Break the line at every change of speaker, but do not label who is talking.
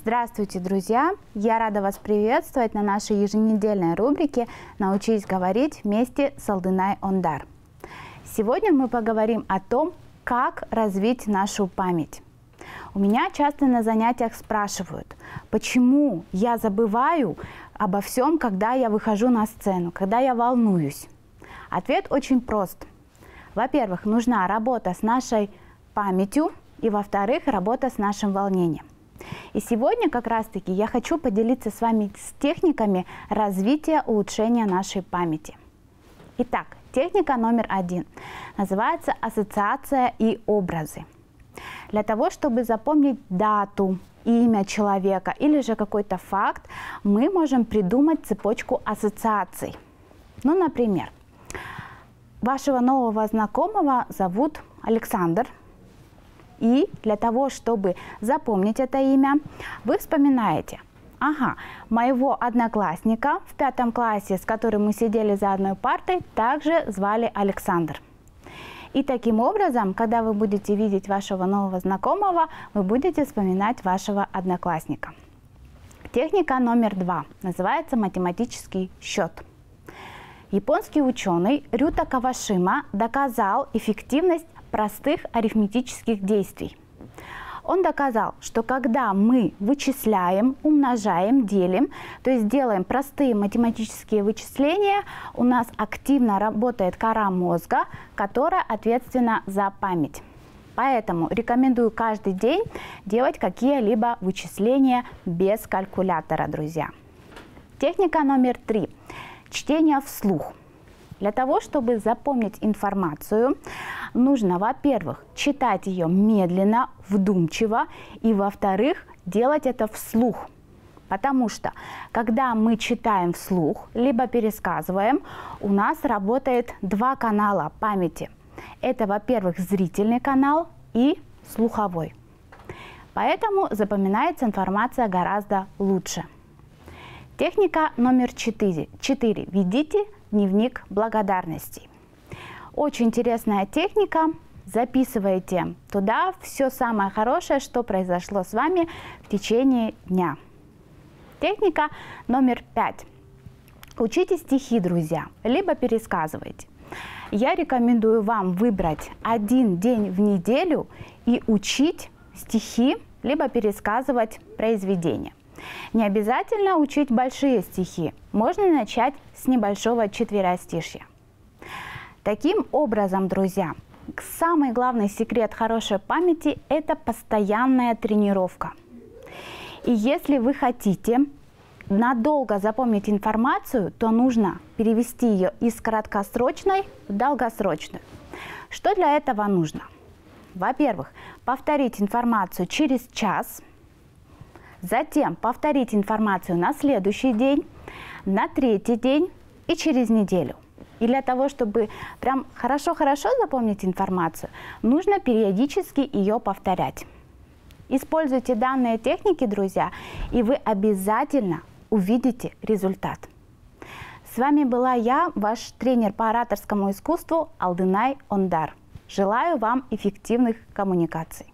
Здравствуйте, друзья! Я рада вас приветствовать на нашей еженедельной рубрике «Научись говорить вместе с Алтынай Ондар». Сегодня мы поговорим о том, как развить нашу память. У меня часто на занятиях спрашивают, почему я забываю обо всем, когда я выхожу на сцену, когда я волнуюсь. Ответ очень прост. Во-первых, нужна работа с нашей памятью, и во-вторых, работа с нашим волнением. И сегодня как раз-таки я хочу поделиться с вами с техниками развития, улучшения нашей памяти. Итак, техника номер 1 называется ассоциация и образы. Для того, чтобы запомнить дату, имя человека или же какой-то факт, мы можем придумать цепочку ассоциаций. Ну, например, вашего нового знакомого зовут Александр. И для того, чтобы запомнить это имя, вы вспоминаете, ага, моего одноклассника в 5 классе, с которым мы сидели за одной партой, также звали Александр. И таким образом, когда вы будете видеть вашего нового знакомого, вы будете вспоминать вашего одноклассника. Техника номер 2 называется математический счет. Японский ученый Рюта Кавашима доказал эффективность простых арифметических действий. Он доказал, что когда мы вычисляем, умножаем, делим, то есть делаем простые математические вычисления, у нас активно работает кора мозга, которая ответственна за память. Поэтому рекомендую каждый день делать какие-либо вычисления без калькулятора, друзья. Техника номер 3. Чтение вслух. Для того, чтобы запомнить информацию, нужно, во-первых, читать ее медленно, вдумчиво, и, во-вторых, делать это вслух. Потому что, когда мы читаем вслух, либо пересказываем, у нас работает 2 канала памяти. Это, во-первых, зрительный канал и слуховой. Поэтому запоминается информация гораздо лучше. Техника номер 4. Ведите дневник благодарностей. Очень интересная техника. Записывайте туда все самое хорошее, что произошло с вами в течение дня. Техника номер 5. Учите стихи, друзья, либо пересказывайте. Я рекомендую вам выбрать один день в неделю и учить стихи, либо пересказывать произведения. Не обязательно учить большие стихи, можно начать с небольшого четверостишья. Таким образом, друзья, самый главный секрет хорошей памяти – это постоянная тренировка. И если вы хотите надолго запомнить информацию, то нужно перевести ее из краткосрочной в долгосрочную. Что для этого нужно? Во-первых, повторить информацию через час. Затем повторить информацию на следующий день, на 3-й день и через неделю. И для того, чтобы прям хорошо-хорошо запомнить информацию, нужно периодически ее повторять. Используйте данные техники, друзья, и вы обязательно увидите результат. С вами была я, ваш тренер по ораторскому искусству Алтынай Ондар. Желаю вам эффективных коммуникаций.